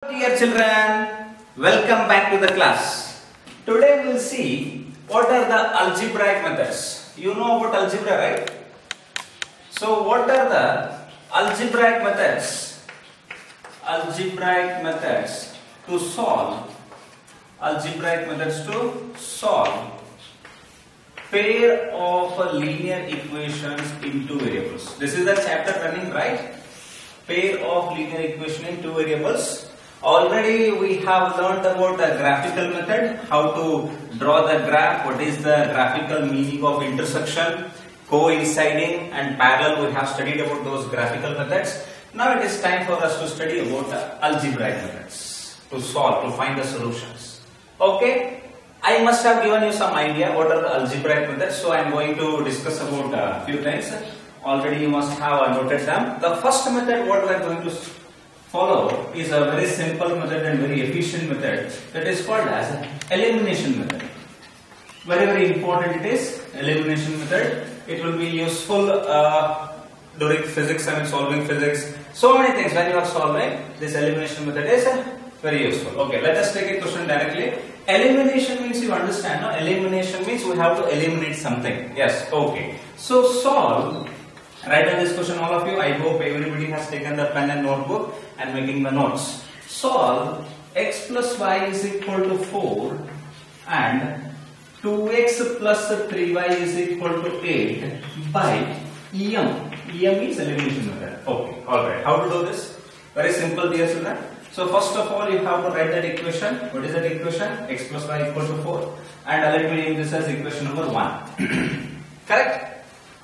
Dear children, welcome back to the class. Today we will see what are the algebraic methods. You know about algebra, right? So what are the algebraic methods? Algebraic methods to solve pair of linear equations in two variables. This is the chapter running, right? Pair of linear equation in two variables. Already we have learned about the graphical method, how to draw the graph, what is the graphical meaning of intersection, coinciding and parallel. We have studied about those graphical methods. Now it is time for us to study about the algebraic methods to find the solutions. Okay, I must have given you some idea what are the algebraic methods, so I am going to discuss about a few things. Already you must have noted them. The first method what we are going to follow is a very simple method and very efficient method that is called as elimination method. Very important it is, elimination method. It will be useful during physics and solving physics. So many things when you are solving, this elimination method is very useful. Okay, let us take a question directly. Elimination means you understand, no? Elimination means we have to eliminate something. Yes, okay. So solve. Write down this question, all of you. I hope everybody has taken the pen and notebook and making the notes. Solve x plus y is equal to 4 and 2x plus 3y is equal to 8 by EM. EM means elimination method. Okay, alright. How to do this? Very simple, dear children. So first of all, you have to write that equation. What is that equation? X plus y equal to 4. And let me name this as equation number 1. Correct?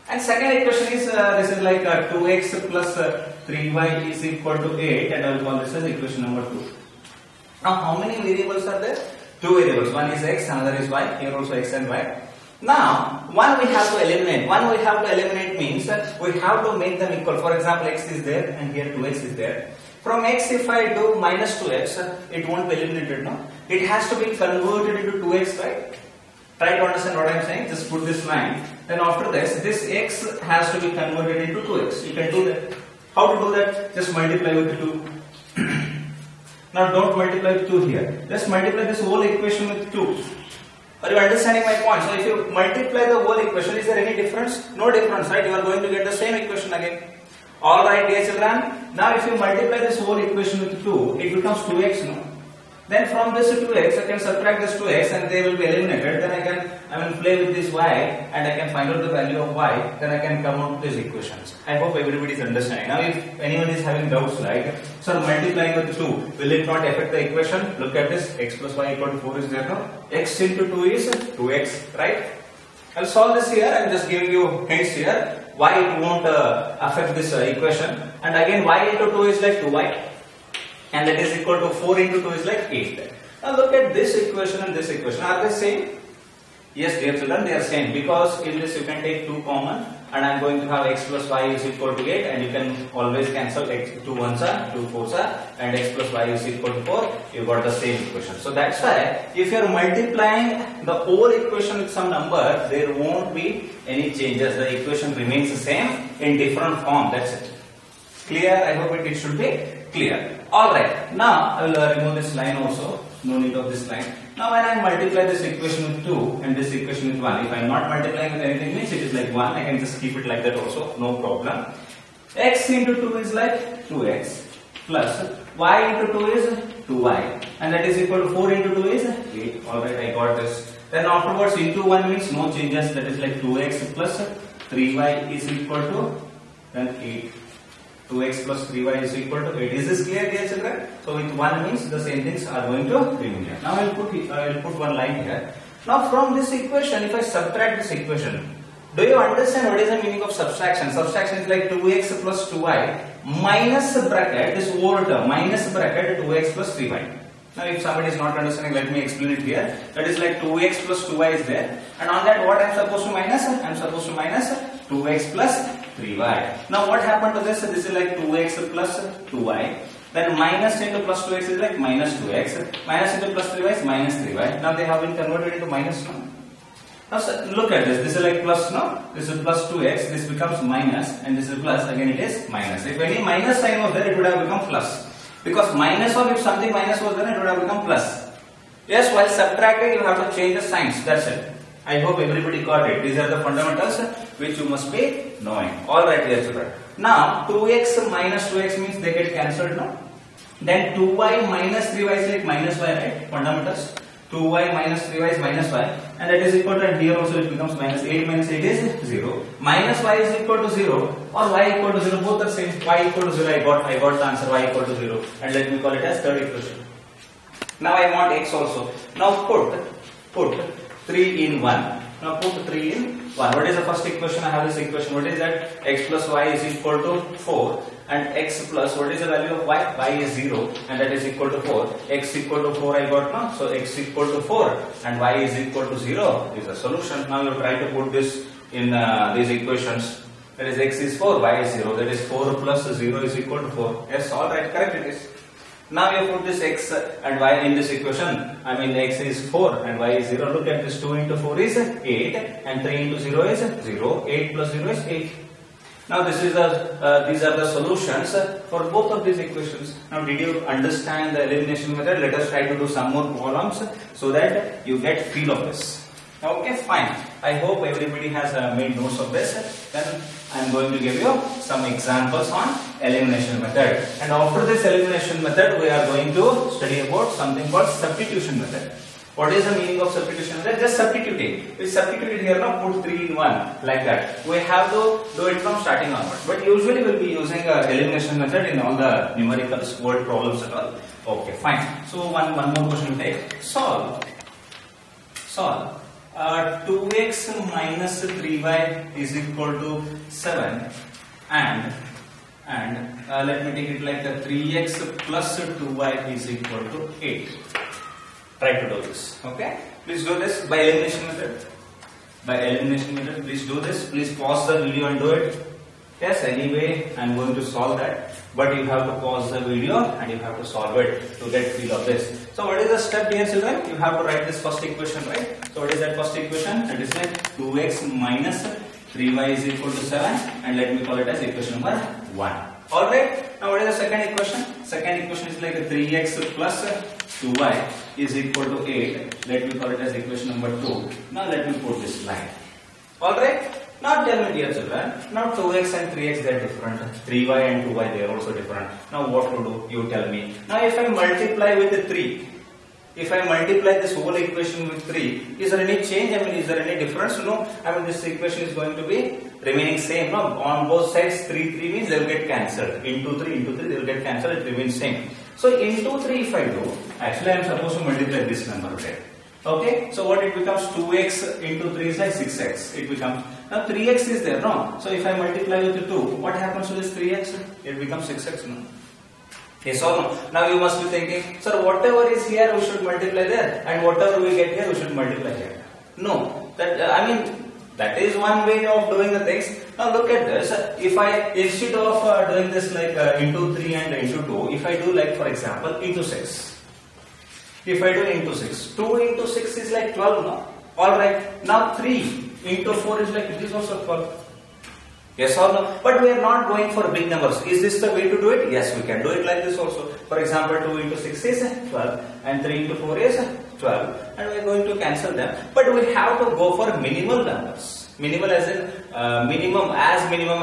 And second equation is this is like 2x plus 3y is equal to 8, and I will call this as equation number 2. Now how many variables are there? Two variables. One is x, another is y. Here also x and y. Now one we have to eliminate. One we have to eliminate means that we have to make them equal. For example, x is there and here 2x is there. From x, if I do minus 2x, it won't be eliminated, no? It has to be converted into 2x, right? Try to understand what I am saying. Just put this line. Then after this x has to be converted into 2x. You can do that. How to do that? Just multiply with 2. Now don't multiply with 2 here. Just multiply this whole equation with 2. Are you understanding my point? So if you multiply the whole equation, is there any difference? No difference, right? You are going to get the same equation again. Alright, dear children. Now if you multiply this whole equation with 2, it becomes 2x, no? Then from this 2x, I can subtract this 2x and they will be eliminated. Then I will play with this y and I can find out the value of y. Then I can come out with these equations. I hope everybody is understanding. Now if anyone is having doubts like, sir, multiplying with 2, will it not affect the equation? Look at this, x plus y equal to 4 is there now. X into 2 is 2x, right? I will solve this here. I am just giving you hints here. Why it won't affect this equation. And again y into 2 is like 2y. And that is equal to 4 into 2 is like 8. Now look at this equation and this equation. Are they same? Yes, dear children, they are same. Because in this you can take 2 common. And I am going to have x plus y is equal to 8. And you can always cancel x 2 1s are, 2 4s are. And x plus y is equal to 4. You got the same equation. So that's why if you are multiplying the whole equation with some number, there won't be any changes. The equation remains the same in different form. That's it. Clear? I hope it should be clear. Alright, now I will remove this line also. No need of this line. Now when I multiply this equation with 2 and this equation with 1, if I am not multiplying with anything means it is like 1, I can just keep it like that also, no problem. X into 2 is like 2x plus y into 2 is 2y and that is equal to 4 into 2 is 8. Alright, I got this. Then afterwards into 1 means no changes, that is like 2x plus 3y is equal to then 8. 2x plus 3y is equal to 8. Is this clear, dear children? So with 1 means the same things are going to remain here. Now I will put one line here. Now from this equation, if I subtract this equation, do you understand what is the meaning of subtraction? Subtraction is like 2x plus 2y minus bracket, this whole term, minus bracket 2x plus 3y. Now if somebody is not understanding, let me explain it here. That is like 2x plus 2y is there. And on that what I am supposed to minus? I am supposed to minus 2x plus 3y. Now what happened to this? This is like 2x plus 2y. Then minus into plus 2x is like minus 2x. Minus into plus 3y is minus 3y. Now they have been converted into minus now. Now look at this. This is like plus, no? This is plus 2x. This becomes minus and this is plus. Again it is minus. If any minus sign was there, it would have become plus. Because minus of, if something minus was there, it would have become plus. Yes, while subtracting, you have to change the signs. That's it. I hope everybody got it. These are the fundamentals which you must be knowing. Alright, dear children. Now, 2x minus 2x means they get cancelled now. Then 2y minus 3y is like minus y, right? Fundamentals. 2y minus 3y is minus y. And that is equal to, and here also it becomes minus 8 minus 8 is 0. Minus y is equal to 0 or y equal to 0. Both are same. Y equal to 0. I got the answer. Y equal to 0. And let me call it as third equation. Now I want x also. Now put 3 in 1. Now put 3 in 1. What is the first equation? I have this equation. What is that? X plus y is equal to 4. And x plus, what is the value of y? Y is 0. And that is equal to 4. X equal to 4 I got now. So x equal to 4. And y is equal to 0 is the solution. Now you try to put this in these equations. That is x is 4, y is 0. That is 4 plus 0 is equal to 4. Yes, alright, correct it is. Now you put this x and y in this equation. I mean x is 4 and y is 0. Look at this, 2 into 4 is 8 and 3 into 0 is 0. 8 plus 0 is 8. Now this is these are the solutions for both of these equations. Now did you understand the elimination method? Let us try to do some more columns so that you get feel of this. Okay, fine. I hope everybody has made notes of this. Then I am going to give you some examples on elimination method. And after this elimination method, we are going to study about something called substitution method. What is the meaning of substitution method? Just substituting. We substitute here now, put 3 in 1 like that. We have to do it from starting onward. But usually we will be using elimination method in all the numericals, word problems and all. Okay, fine. So one more question we take. Solve 2x minus 3y is equal to 7 and let me take it like 3x plus 2y is equal to 8. Try to do this. Okay, please do this by elimination method. Please do this. Please pause the video and do it. Yes, anyway I am going to solve that, but you have to pause the video and you have to solve it to get feel of this. So what is the step here, children? You have to write this first equation, right? So what is that first equation? It is like 2x minus 3y is equal to 7 and let me call it as equation number 1. Alright, now what is the second equation? Second equation is like 3x plus 2y is equal to 8. Let me call it as equation number 2. Now let me put this line. Alright. Now tell me, dear children, now 2x and 3x they are different, 3y and 2y they are also different. Now what to do? You tell me. Now if I multiply with 3, if I multiply this whole equation with 3, is there any change? I mean, is there any difference? No. I mean, this equation is going to be remaining same. No? On both sides, 3 means they will get cancelled. Into 3 they will get cancelled, it remains same. So into 3 if I do, actually I am supposed to multiply this number there. Okay, so what it becomes? 2x into 3 is like 6x. It becomes, now 3x is there, no? So if I multiply with 2, what happens to this 3x? It becomes 6x, no? Yes or no? Now you must be thinking, sir, whatever is here we should multiply there, and whatever we get here we should multiply here. No, that I mean that is one way of doing the things. Now look at this. If I, instead of doing this like into 3 and into 2, if I do like for example into 6. If I do into 6, 2 into 6 is like 12, no? Alright, now 3 into 4 is like, it is also 12. Yes or no? But we are not going for big numbers. Is this the way to do it? Yes, we can do it like this also. For example, 2 into 6 is 12 and 3 into 4 is 12 and we are going to cancel them. But we have to go for minimal numbers. Minimal as in minimum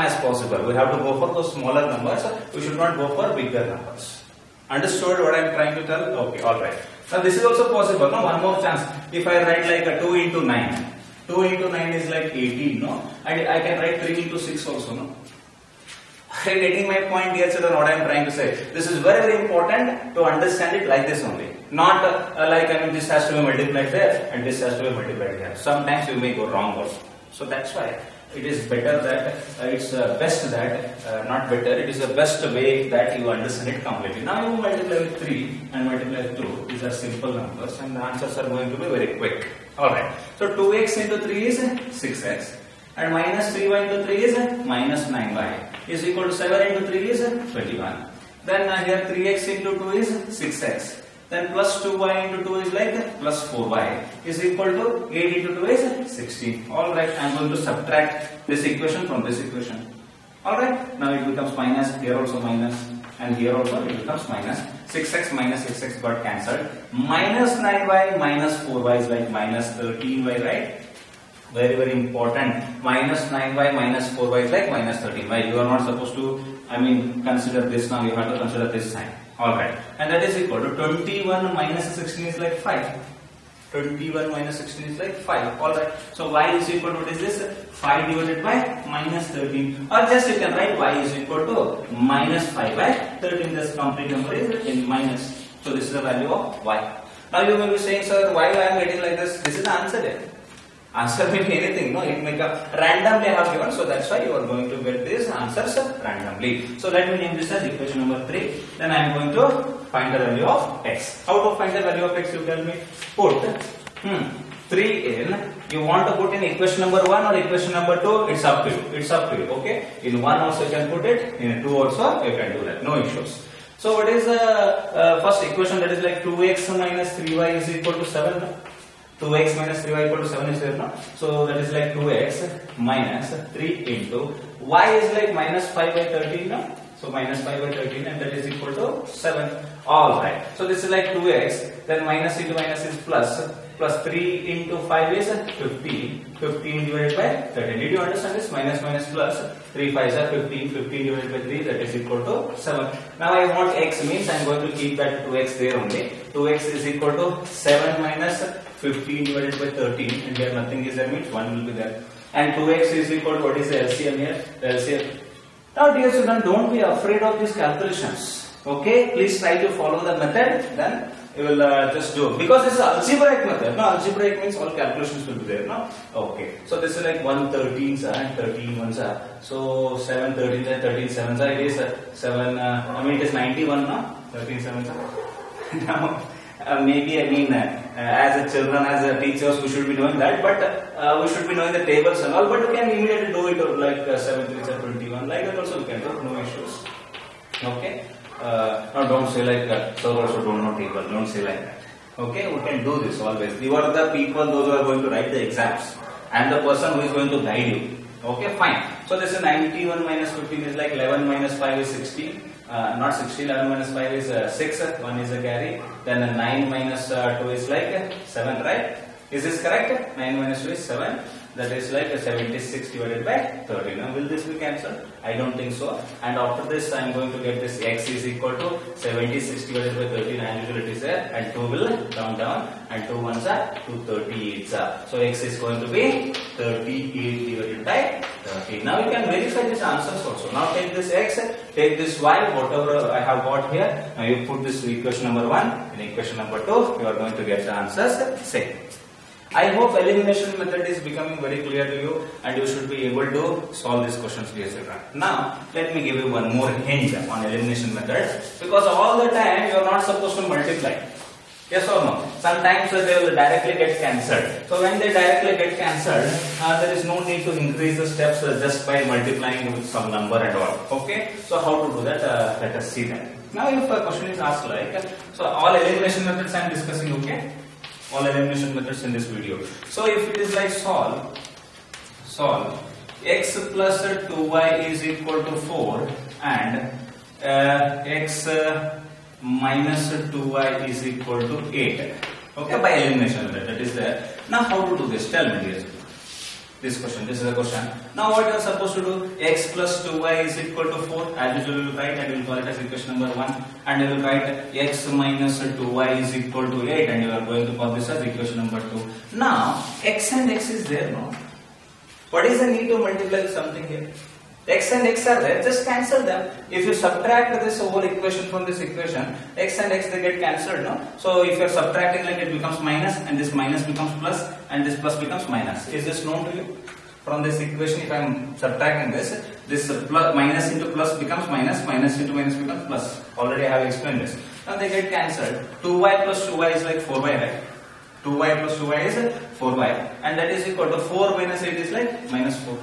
as possible. We have to go for those smaller numbers. We should not go for bigger numbers. Understood what I am trying to tell? Okay, alright. Now this is also possible, no? One more chance. If I write like a 2 into 9. 2 into 9 is like 18, no? And I can write 3 into 6 also, no? Are you getting my point, dear children, what I am trying to say? This is very, very important to understand it like this only. Not like, I mean, this has to be multiplied there and this has to be multiplied there. Sometimes you may go wrong also. So that's why it is better that, it's best that, not better, it is the best way that you understand it completely. Now you multiply with 3 and multiply with 2. These are simple numbers and the answers are going to be very quick. Alright. So 2x into 3 is 6x and minus 3y into 3 is minus 9y is equal to 7 into 3 is 21. Then here 3x into 2 is 6x. Then plus 2y into 2 is like plus 4y is equal to 8 into 2 is 16. Alright, I am going to subtract this equation from this equation. Alright, now it becomes minus, here also minus, and here also it becomes minus 6x minus 6x got cancelled. Minus 9y minus 4y is like minus 13y, right? Very, very important. Minus 9y minus 4y is like minus 13y. You are not supposed to, consider this now. You have to consider this sign. Alright. And that is equal to 21 minus 16 is like 5. 21 minus 16 is like 5. Alright. So y is equal to, what is this? 5 divided by minus 13. Or just you can write y is equal to minus 5 by 13. This complete number is in minus. So this is the value of y. Now you may be saying, sir, why I am getting like this? This is the answer there. Answer may be anything, no? It may come randomly I have given, so that's why you are going to get these answers randomly. So let me name this as equation number 3. Then I am going to find the value of x. How to find the value of x? You tell me. Put 3 in. You want to put in equation number 1 or equation number 2? It's up to you. It's up to you. Okay. In 1 also you can put it. In 2 also you can do that. No issues. So what is the first equation? That is like 2x minus 3y is equal to 7. 2x minus 3y equal to 7 is there now. So that is like 2x minus 3 into y is like minus 5 by 13 now. So minus 5 by 13 and that is equal to 7. Alright. So this is like 2x. Then minus into minus is plus. Plus 3 into 5 is 15. 15 divided by 13. Did you understand this? Minus minus plus. 3 5s are 15. 15 divided by 3, that is equal to 7. Now I want x, means I am going to keep that 2x there only. 2x is equal to 7 minus 15 divided by 13, and here nothing is there, means 1 will be there. And 2x is equal to, what is the LCM here? The LCM. Now dear children, don't be afraid of these calculations. Okay, please try to follow the method, then you will just do. Because this is algebraic method. No, algebraic means all calculations will be there. No? Okay. So this is like 1 13s and 13 1s. So 7 13s and 13 7s. It is 7. It is 91 now. 13 7s. Now maybe as a children, as a teachers, we should be knowing that, but we should be knowing the tables and all. But we can immediately do it like 7 3s are 21. Like that also we can do. No issues. Okay. Now don't say like sir also don't know table. Don't say like that. Okay, we can do this always. You are the people, those who are going to write the exams, and the person who is going to guide you. Okay, fine. So this is 91 minus 15 is like 11 minus 5 is 16. Not 16. 11 minus 5 is 6. 1 is a carry. Then 9 minus 2 is like 7, right? Is this correct? 9 minus 2 is 7. That is like 76 divided by 30. Now will this be cancelled? I don't think so. And after this I am going to get this x is equal to 76 divided by 13, and usually it is there, and 2 will come down, and 2 ones are 2 38s. So x is going to be 38 divided by 30. Now you can verify these answers also. Now take this x, take this y, whatever I have got here. Now you put this equation number 1 in equation number 2. You are going to get the answers same. I hope elimination method is becoming very clear to you, and you should be able to solve these questions, dear children. Now, let me give you one more hint on elimination method, because all the time you are not supposed to multiply. Yes or no? Sometimes they will directly get cancelled. So when they directly get cancelled, there is no need to increase the steps just by multiplying with some number and all. Okay? So how to do that? Let us see that. Now if a question is asked like, so all elimination methods I am discussing, okay? All elimination methods in this video. So if it is like solve x plus 2y is equal to 4 and x minus 2y is equal to 8. Okay, by elimination method, that is there. Now how to do this? Tell me dear. This question, this is the question. Now what you are supposed to do? X plus 2y is equal to 4. As usual you will write, and you will call it as equation number 1. And you will write x minus 2y is equal to 8, and you are going to call this as equation number 2. Now x and x is there, no? What is the need to multiply something here? X and x are there, just cancel them. If you subtract this whole equation from this equation, x and x they get cancelled, no? So if you are subtracting, like, it becomes minus, and this minus becomes plus, and this plus becomes minus. Is this known to you? From this equation, if I am subtracting this plus, minus into plus becomes minus, minus into minus becomes plus. Already I have explained this. Now they get cancelled. 2y plus 2y is like 4y, right? 2y plus 2y is 4y, and that is equal to 4 minus 8 is like minus 4.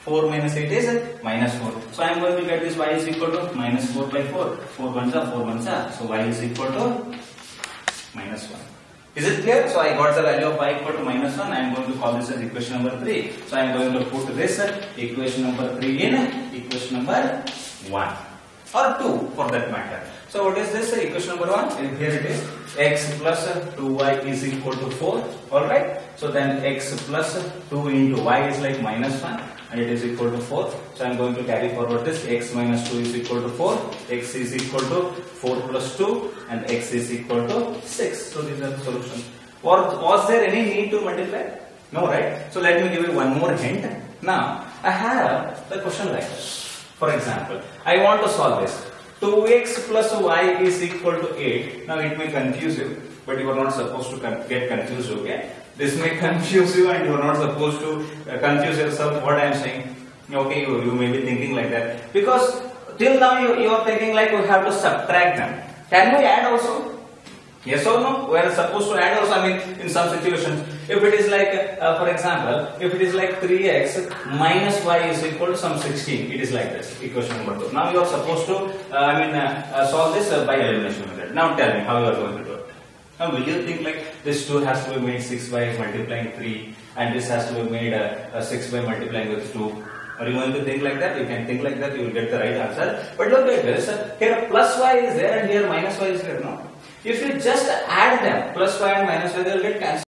4 minus 8 is minus 4. So I am going to get this y is equal to minus 4 by 4. 4 ones are 4 ones are. So y is equal to minus 1. Is it clear? So I got the value of y equal to minus 1. I am going to call this as equation number 3. So I am going to put this equation number 3 in equation number 1. or 2 for that matter. So what is this? Equation number 1. Here it is. X plus 2y is equal to 4. Alright. So then x plus 2 into y is like minus 1 and it is equal to 4. So I am going to carry forward this. X minus 2 is equal to 4. X is equal to 4 plus 2 and x is equal to 6. So these are the solutions. Was there any need to multiply? No, right? So let me give you one more hint. Now I have the question like this. For example, I want to solve this. 2x plus y is equal to 8. Now it may confuse you, but you are not supposed to get confused, okay? This may confuse you and you are not supposed to confuse yourself what I am saying. Okay, you may be thinking like that. Because till now you are thinking like we have to subtract them. Can we add also? Yes or no? We are supposed to add also, I mean, in some situations. If it is like, for example, if it is like 3x minus y is equal to some 16, it is like this, equation number 2. Now you are supposed to, solve this by elimination method. Now tell me how you are going to do it. Now will you think like this 2 has to be made 6 by multiplying 3 and this has to be made 6 by multiplying with 2? Are you going to think like that? You can think like that, you will get the right answer. But look at this, here plus y is there and here minus y is there, no? If you just add them, plus y and minus y, they will get cancelled.